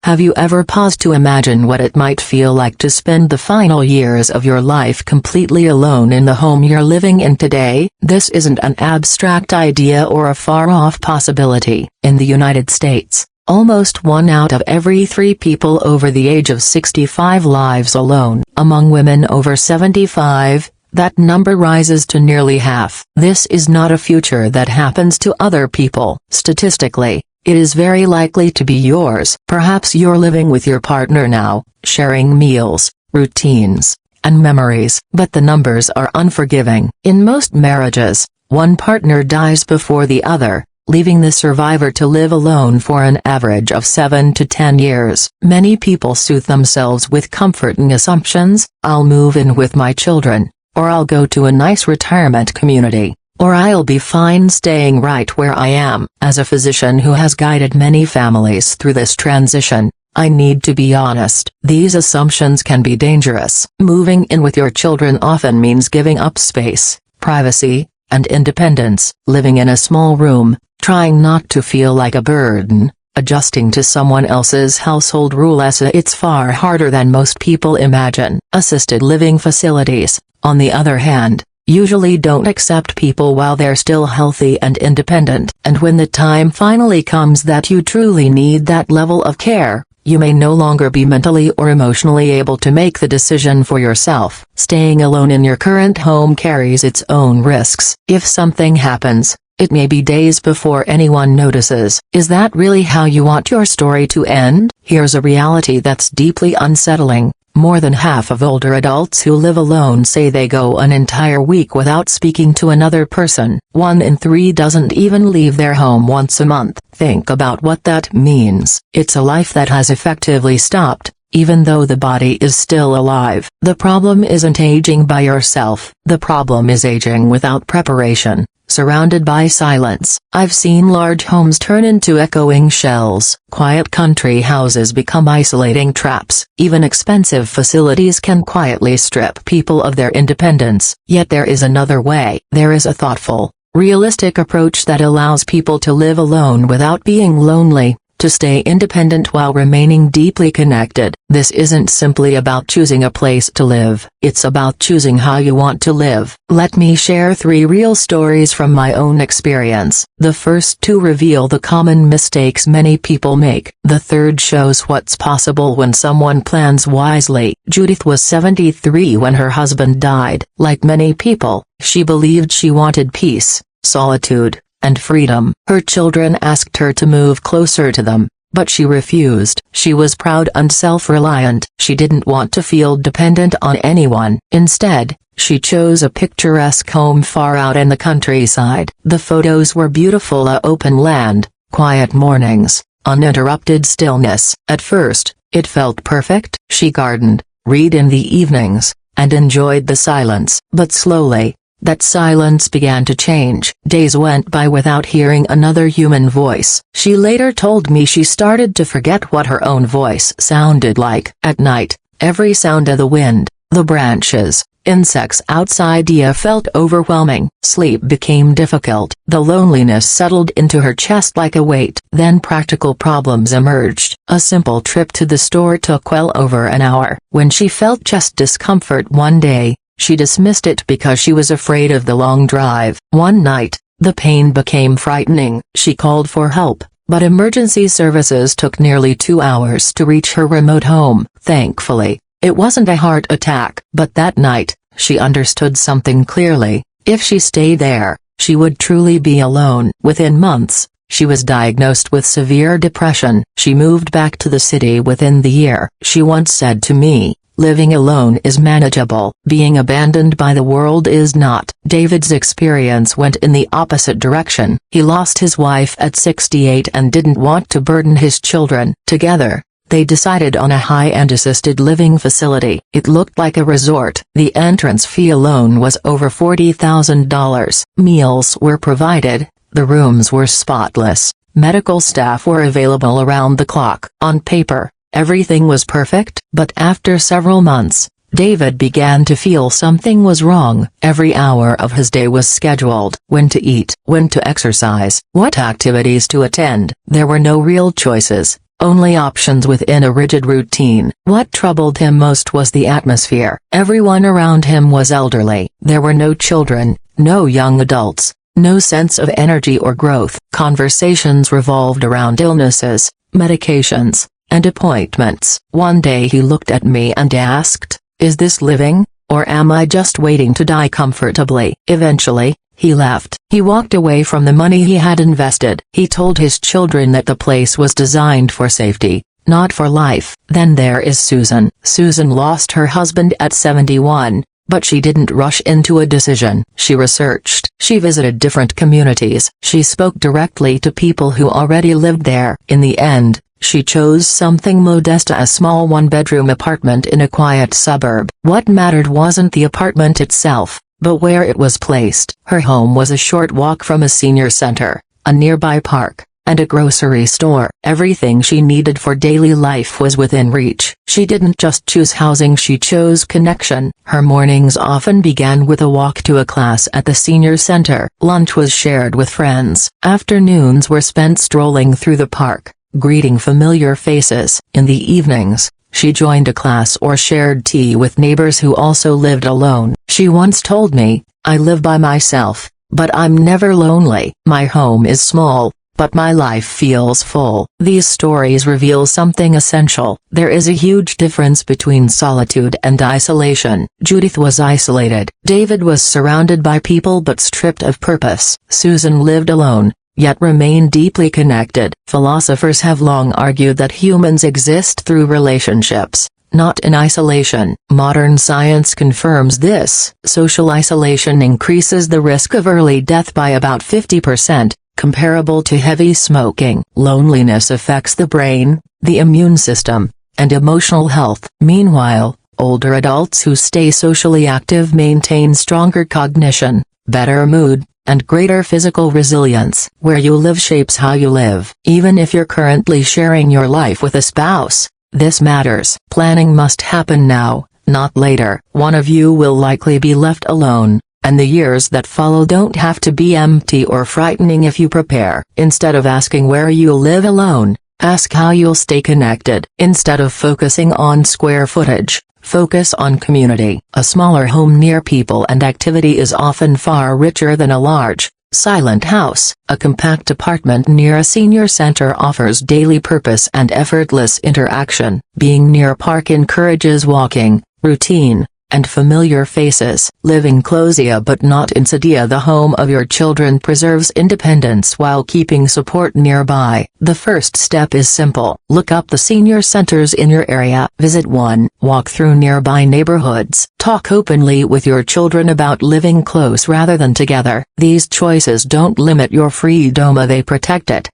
Have you ever paused to imagine what it might feel like to spend the final years of your life completely alone in the home you're living in today? This isn't an abstract idea or a far-off possibility. In the United States, almost 1 out of every 3 people over the age of 65 lives alone. Among women over 75, that number rises to nearly half. This is not a future that happens to other people. Statistically, it is very likely to be yours. Perhaps you're living with your partner now, sharing meals, routines, and memories. But the numbers are unforgiving. In most marriages, one partner dies before the other, leaving the survivor to live alone for an average of 7 to 10 years. Many people soothe themselves with comforting assumptions: I'll move in with my children, or I'll go to a nice retirement community, or I'll be fine staying right where I am. As a physician who has guided many families through this transition, I need to be honest. These assumptions can be dangerous. Moving in with your children often means giving up space, privacy, and independence. Living in a small room, trying not to feel like a burden, adjusting to someone else's household rules. It's far harder than most people imagine. Assisted living facilities, on the other hand, usually don't accept people while they're still healthy and independent. And when the time finally comes that you truly need that level of care, you may no longer be mentally or emotionally able to make the decision for yourself. Staying alone in your current home carries its own risks. If something happens, it may be days before anyone notices. Is that really how you want your story to end? Here's a reality that's deeply unsettling. More than half of older adults who live alone say they go an entire week without speaking to another person. 1 in 3 doesn't even leave their home once a month. Think about what that means. It's a life that has effectively stopped, even though the body is still alive. The problem isn't aging by yourself. The problem is aging without preparation, surrounded by silence. I've seen large homes turn into echoing shells. Quiet country houses become isolating traps. Even expensive facilities can quietly strip people of their independence. Yet there is another way. There is a thoughtful, realistic approach that allows people to live alone without being lonely, to stay independent while remaining deeply connected. This isn't simply about choosing a place to live. It's about choosing how you want to live. Let me share 3 real stories from my own experience. The first 2 reveal the common mistakes many people make. The third shows what's possible when someone plans wisely. Judith was 73 when her husband died. Like many people, she believed she wanted peace, solitude, and freedom. Her children asked her to move closer to them, but she refused. She was proud and self-reliant. She didn't want to feel dependent on anyone. Instead, she chose a picturesque home far out in the countryside. The photos were beautiful: open land, quiet mornings, uninterrupted stillness. At first, it felt perfect. She gardened, read in the evenings, and enjoyed the silence. But slowly, that silence began to change. Days went by without hearing another human voice. She later told me she started to forget what her own voice sounded like. At night, every sound of the wind, the branches, insects outside felt overwhelming. Sleep became difficult. The loneliness settled into her chest like a weight. Then practical problems emerged. A simple trip to the store took well over an hour. When she felt chest discomfort one day, she dismissed it because she was afraid of the long drive. One night, the pain became frightening. She called for help, but emergency services took nearly 2 hours to reach her remote home. Thankfully, it wasn't a heart attack. But that night, she understood something clearly. If she stayed there, she would truly be alone. Within months, she was diagnosed with severe depression. She moved back to the city within the year. She once said to me, "Living alone is manageable. Being abandoned by the world is not." David's experience went in the opposite direction. He lost his wife at 68 and didn't want to burden his children. Together, they decided on a high-end assisted living facility. It looked like a resort. The entrance fee alone was over $40,000. Meals were provided, the rooms were spotless, medical staff were available around the clock. On paper, everything was perfect. But after several months, David began to feel something was wrong. Every hour of his day was scheduled. When to eat, when to exercise, what activities to attend. There were no real choices, only options within a rigid routine. What troubled him most was the atmosphere. Everyone around him was elderly. There were no children, no young adults, no sense of energy or growth. Conversations revolved around illnesses, medications, and appointments. One day he looked at me and asked, "Is this living, or am I just waiting to die comfortably?" Eventually, he left. He walked away from the money he had invested. He told his children that the place was designed for safety, not for life. Then there is Susan. Susan lost her husband at 71, but she didn't rush into a decision. She researched. She visited different communities. She spoke directly to people who already lived there. In the end, she chose something modest, a small one-bedroom apartment in a quiet suburb. What mattered wasn't the apartment itself, but where it was placed. Her home was a short walk from a senior center, a nearby park, and a grocery store. Everything she needed for daily life was within reach. She didn't just choose housing, she chose connection. Her mornings often began with a walk to a class at the senior center. Lunch was shared with friends. Afternoons were spent strolling through the park, greeting familiar faces. In the evenings, she joined a class or shared tea with neighbors who also lived alone. She once told me, "I live by myself, but I'm never lonely. My home is small, but my life feels full." These stories reveal something essential. There is a huge difference between solitude and isolation. Judith was isolated. David was surrounded by people but stripped of purpose. Susan lived alone, yet remain deeply connected. Philosophers have long argued that humans exist through relationships, not in isolation. Modern science confirms this. Social isolation increases the risk of early death by about 50%, comparable to heavy smoking. Loneliness affects the brain, the immune system, and emotional health. Meanwhile, older adults who stay socially active maintain stronger cognition, better mood, and greater physical resilience. Where you live shapes how you live. Even if you're currently sharing your life with a spouse, this matters. Planning must happen now, not later. One of you will likely be left alone, and the years that follow don't have to be empty or frightening if you prepare. Instead of asking where you'll live alone, ask how you'll stay connected. Instead of focusing on square footage, focus on community. A smaller home near people and activity is often far richer than a large, silent house. A compact apartment near a senior center offers daily purpose and effortless interaction. Being near a park encourages walking, routine, and familiar faces. Living closer but not insidia, the home of your children preserves independence while keeping support nearby. The first step is simple. Look up the senior centers in your area. Visit one. Walk through nearby neighborhoods. Talk openly with your children about living close rather than together. These choices don't limit your freedom, they protect it.